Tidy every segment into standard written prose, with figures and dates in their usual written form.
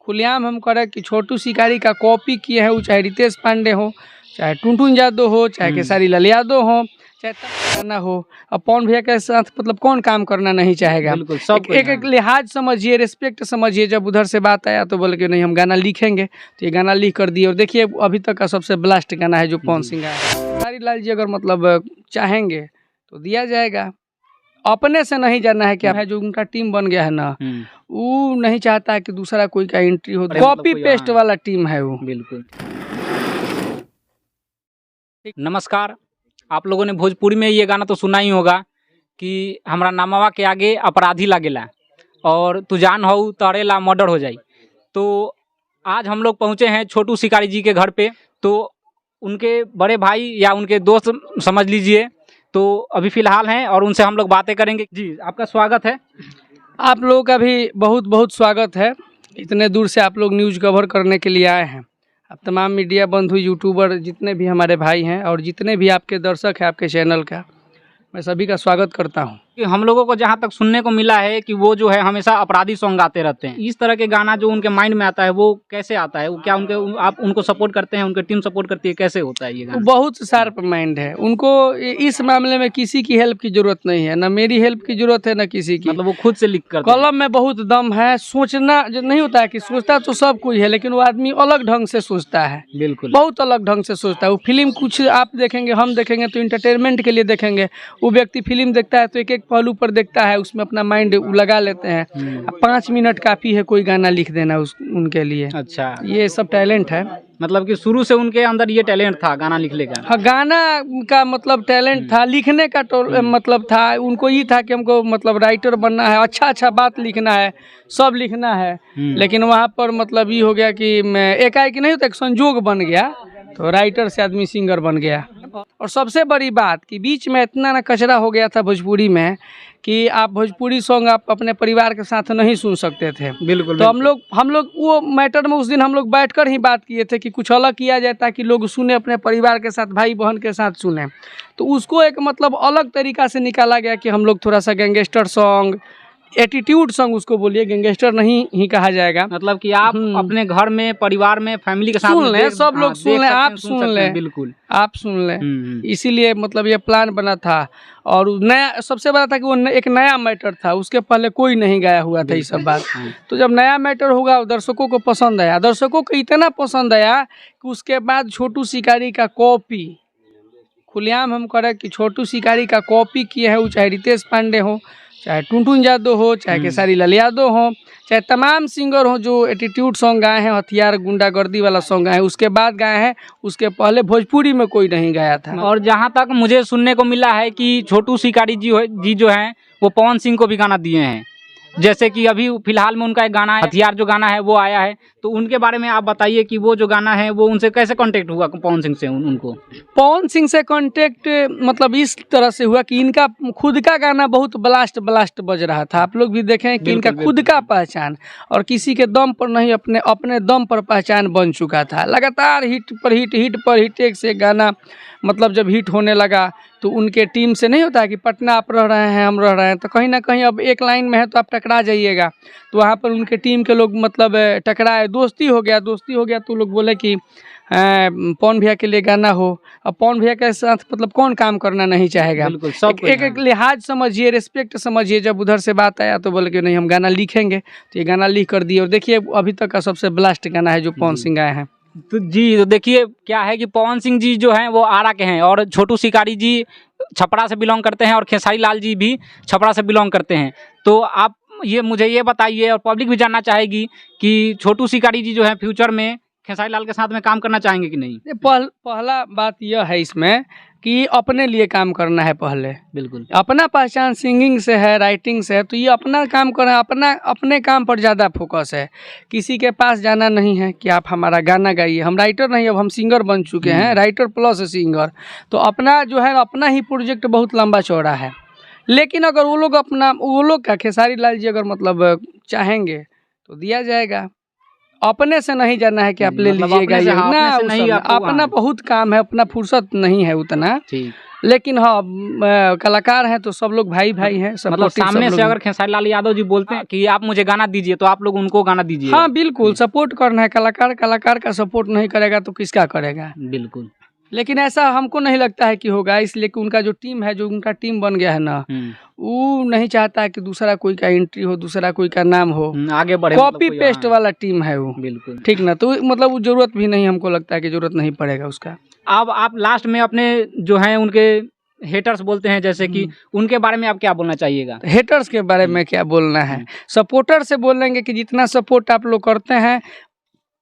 खुलेआम हम करें कि छोटू शिकारी का कॉपी किए हैं, वो चाहे रितेश पांडे हो, चाहे टुनटुन यादव हो, चाहे खेसारी लाल यादव हो, चाहे गाना हो। अब पवन भैया के साथ मतलब कौन काम करना नहीं चाहेगा। एक लिहाज समझिए, रिस्पेक्ट समझिए। जब उधर से बात आया तो बोले कि नहीं हम गाना लिखेंगे, तो ये गाना लिख कर दिए। और देखिए अभी तक का सबसे ब्लास्ट गाना है जो पवन सिंह गाया है। खेसारी लाल जी अगर मतलब चाहेंगे तो दिया जाएगा। अपने से नहीं जाना है क्या है, जो उनका टीम बन गया है ना, वो नहीं चाहता है कि दूसरा कोई का एंट्री हो। कॉपी पेस्ट वाला टीम है वो। बिल्कुल। नमस्कार, आप लोगों ने भोजपुरी में ये गाना तो सुना ही होगा कि हमरा नामवा के आगे अपराधी लागेला और तू जान हो तड़ेला मर्डर हो जाई। तो आज हम लोग पहुँचे हैं छोटू शिकारी जी के घर पे। तो उनके बड़े भाई या उनके दोस्त समझ लीजिए, तो अभी फ़िलहाल हैं और उनसे हम लोग बातें करेंगे। जी आपका स्वागत है। आप लोगों का भी बहुत बहुत स्वागत है। इतने दूर से आप लोग न्यूज़ कवर करने के लिए आए हैं। अब तमाम मीडिया बंधु, यूट्यूबर, जितने भी हमारे भाई हैं और जितने भी आपके दर्शक हैं आपके चैनल का, मैं सभी का स्वागत करता हूं। कि हम लोगों को जहां तक सुनने को मिला है कि वो जो है हमेशा अपराधी सॉन्ग गाते रहते हैं। इस तरह के गाना जो उनके माइंड में आता है वो कैसे आता है? वो क्या आप उनको सपोर्ट करते हैं, उनकी टीम सपोर्ट करती है, कैसे होता है ये गाना? बहुत शार्प माइंड है उनको। इस मामले में किसी की हेल्प की जरूरत नहीं है, ना मेरी हेल्प की जरूरत है ना किसी की। मतलब वो खुद से लिख कर कलम में बहुत दम है। सोचना जो नहीं होता है कि सोचता तो सब कोई है, लेकिन वो आदमी अलग ढंग से सोचता है। बिल्कुल, बहुत अलग ढंग से सोचता है। वो फिल्म कुछ आप देखेंगे, हम देखेंगे तो इंटरटेनमेंट के लिए देखेंगे। वो व्यक्ति फिल्म देखता है तो एक एक पहलू पर देखता है, उसमें अपना माइंड लगा लेते हैं। 5 मिनट काफ़ी है कोई गाना लिख देना उनके लिए। अच्छा, ये सब टैलेंट है। मतलब कि शुरू से उनके अंदर ये टैलेंट था गाना लिखने का? हाँ, गाना का मतलब टैलेंट था, लिखने का मतलब था। उनको ये था कि हमको मतलब राइटर बनना है, अच्छा अच्छा बात लिखना है, सब लिखना है। लेकिन वहाँ पर मतलब ये हो गया कि मैं एकाएक नहीं होता, एक संजोग बन गया, तो राइटर से आदमी सिंगर बन गया। और सबसे बड़ी बात कि बीच में इतना ना कचरा हो गया था भोजपुरी में कि आप भोजपुरी सॉन्ग आप अपने परिवार के साथ नहीं सुन सकते थे। बिल्कुल। तो हम लोग वो मैटर में उस दिन हम लोग बैठकर ही बात किए थे कि कुछ अलग किया जाए ताकि लोग सुने, अपने परिवार के साथ, भाई बहन के साथ सुने। तो उसको एक मतलब अलग तरीका से निकाला गया कि हम लोग थोड़ा सा गैंगस्टर सॉन्ग, एटीट्यूड सॉन्ग उसको बोलिए, गैंगस्टर नहीं ही कहा जाएगा। मतलब कि आप अपने घर में, परिवार में, फैमिली के साथ सुन लें, सब लोग सुन लें, आप सुन लें, बिल्कुल आप सुन लें। इसीलिए मतलब ये प्लान बना था। और नया सबसे बड़ा था कि वो एक नया मैटर था, उसके पहले कोई नहीं गाया हुआ था ये सब बात। तो जब नया मैटर होगा दर्शकों को पसंद आया, दर्शकों को इतना पसंद आया कि उसके बाद छोटू शिकारी का कॉपी खुलेआम हम करें कि छोटू शिकारी का कॉपी किए हैं, वो चाहे रितेश पांडे हो, चाहे टुनटुन यादव हो, चाहे खेसारी लाल यादव हो, चाहे तमाम सिंगर हो जो एटीट्यूड सॉन्ग गाए हैं, हथियार गुंडागर्दी वाला सॉन्ग गाए हैं, उसके बाद गाए हैं। उसके पहले भोजपुरी में कोई नहीं गाया था। और जहाँ तक मुझे सुनने को मिला है कि छोटू शिकारी जी जो हैं वो पवन सिंह को भी गाना दिए हैं। जैसे कि अभी फिलहाल में उनका एक गाना है हथियार, जो गाना है वो आया है। तो उनके बारे में आप बताइए कि वो जो गाना है वो उनसे कैसे कांटेक्ट हुआ पवन सिंह से? उनको पवन सिंह से कांटेक्ट मतलब इस तरह से हुआ कि इनका खुद का गाना बहुत ब्लास्ट बज रहा था। आप लोग भी देखें कि इनका खुद का पहचान और किसी के दम पर नहीं, अपने दम पर पहचान बन चुका था। लगातार हिट पर हिट, एक से गाना मतलब जब हिट होने लगा तो उनके टीम से नहीं होता है कि पटना आप रह रहे हैं, हम रह रहे हैं, तो कहीं ना कहीं अब एक लाइन में है तो आप टकरा जाइएगा। तो वहाँ पर उनके टीम के लोग मतलब टकराए, दोस्ती हो गया तो लोग बोले कि पवन भैया के लिए गाना हो। अब पवन भैया के साथ मतलब कौन काम करना नहीं चाहेगा। एक लिहाज समझिए, रिस्पेक्ट समझिए। जब उधर से बात आया तो बोले कि नहीं हम गाना लिखेंगे, तो ये गाना लिख कर दिए। और देखिए अभी तक का सबसे ब्लास्ट गाना है जो पवन सिंह आए हैं। तो देखिए क्या है कि पवन सिंह जी जो हैं वो आरा के हैं और छोटू शिकारी जी छपरा से बिलोंग करते हैं और खेसारी लाल जी भी छपरा से बिलोंग करते हैं। तो आप मुझे ये बताइए, और पब्लिक भी जानना चाहेगी कि छोटू शिकारी जी जो है फ्यूचर में खेसारी लाल के साथ में काम करना चाहेंगे कि नहीं? पहला बात यह है इसमें कि अपने लिए काम करना है पहले। बिल्कुल, अपना पहचान सिंगिंग से है, राइटिंग से है, तो ये अपना काम करें, अपने काम पर ज़्यादा फोकस है। किसी के पास जाना नहीं है कि आप हमारा गाना गाइए। हम राइटर नहीं, अब हम सिंगर बन चुके हैं, राइटर प्लस सिंगर। तो अपना जो है अपना ही प्रोजेक्ट बहुत लंबा चौड़ा है। लेकिन अगर वो लोग का खेसारी लाल जी अगर मतलब चाहेंगे तो दिया जाएगा। अपने से नहीं जाना है कि आप ले मतलब लीजिएगा अपने से, ये हाँ, ना, अपने से नहीं उस- आपको, अपना हाँ। बहुत काम है, अपना फुर्सत नहीं है उतना। ठीक। लेकिन हाँ कलाकार हैं तो सब लोग भाई भाई हैं, मतलब supportive सब सामने लोग से हैं। अगर खेसारी लाल यादव जी बोलते हैं कि आप मुझे गाना दीजिए, तो आप लोग उनको गाना दीजिए। हाँ बिल्कुल सपोर्ट करना है, कलाकार कलाकार का सपोर्ट नहीं करेगा तो किसका करेगा। बिल्कुल। लेकिन ऐसा हमको नहीं लगता है कि होगा, इसलिए कि उनका जो टीम है, जो उनका टीम बन गया है ना, वो नहीं चाहता है कि दूसरा कोई का एंट्री हो, दूसरा कोई का नाम हो। आगे बढ़े, मतलब कॉपी कोई, पेस्ट हाँ। वाला टीम है वो। बिल्कुल। ठीक ना, तो मतलब वो जरूरत भी नहीं, हमको लगता है कि जरूरत नहीं पड़ेगा उसका। अब आप लास्ट में अपने जो हैं उनके हेटर्स बोलते हैं, जैसे कि उनके बारे में आप क्या बोलना चाहिएगा? हेटर्स के बारे में क्या बोलना है, सपोर्टर से बोलेंगे कि जितना सपोर्ट आप लोग करते हैं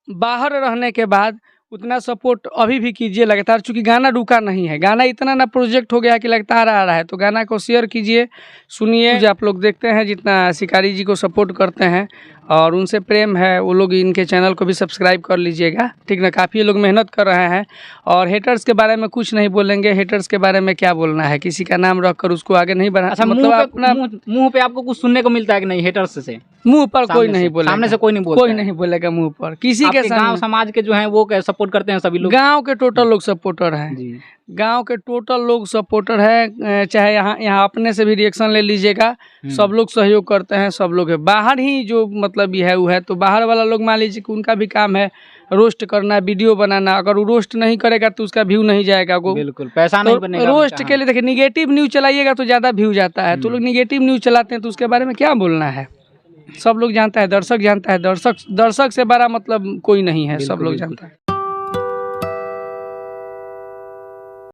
बाहर रहने के बाद उतना सपोर्ट अभी भी कीजिए लगातार, चूंकि गाना रुका नहीं है, गाना इतना ना प्रोजेक्ट हो गया कि लगातार आ रहा है, तो गाना को शेयर कीजिए, सुनिए। जो आप लोग देखते हैं जितना शिकारी जी को सपोर्ट करते हैं और उनसे प्रेम है, वो लोग इनके चैनल को भी सब्सक्राइब कर लीजिएगा, ठीक ना। काफ़ी लोग मेहनत कर रहे हैं और हेटर्स के बारे में कुछ नहीं बोलेंगे। हेटर्स के बारे में क्या बोलना है, किसी का नाम रखकर उसको आगे नहीं बढ़ा। अच्छा, मतलब अपना मुंह पे आपको कुछ सुनने को मिलता है कि नहीं हेटर्स से? मुंह पर कोई सामने नहीं से? बोलेगा, सामने से कोई नहीं बोलता कोई है। नहीं बोलेगा मुंह पर किसी के आपके गांव सामने। समाज के जो हैं वो सपोर्ट करते हैं सभी लोग? गांव के टोटल लोग सपोर्टर हैं जी। गांव के टोटल लोग सपोर्टर है, चाहे यहाँ अपने से भी रिएक्शन ले लीजिएगा, सब लोग सहयोग करते हैं, सब लोग है। बाहर ही जो मतलब ये है वो है, तो बाहर वाला लोग मान लीजिए कि उनका भी काम है रोस्ट करना, वीडियो बनाना, अगर वो रोस्ट नहीं करेगा तो उसका व्यू नहीं जाएगा वो। बिल्कुल, पैसा तो नहीं बनेगा रोस्ट उनका, के लिए देखिए निगेटिव न्यूज चलाइएगा तो ज़्यादा व्यू जाता है, तो लोग निगेटिव न्यूज चलाते हैं, तो उसके बारे में क्या बोलना है। सब लोग जानता है, दर्शक जानता है, दर्शक से बड़ा मतलब कोई नहीं है, सब लोग जानता है।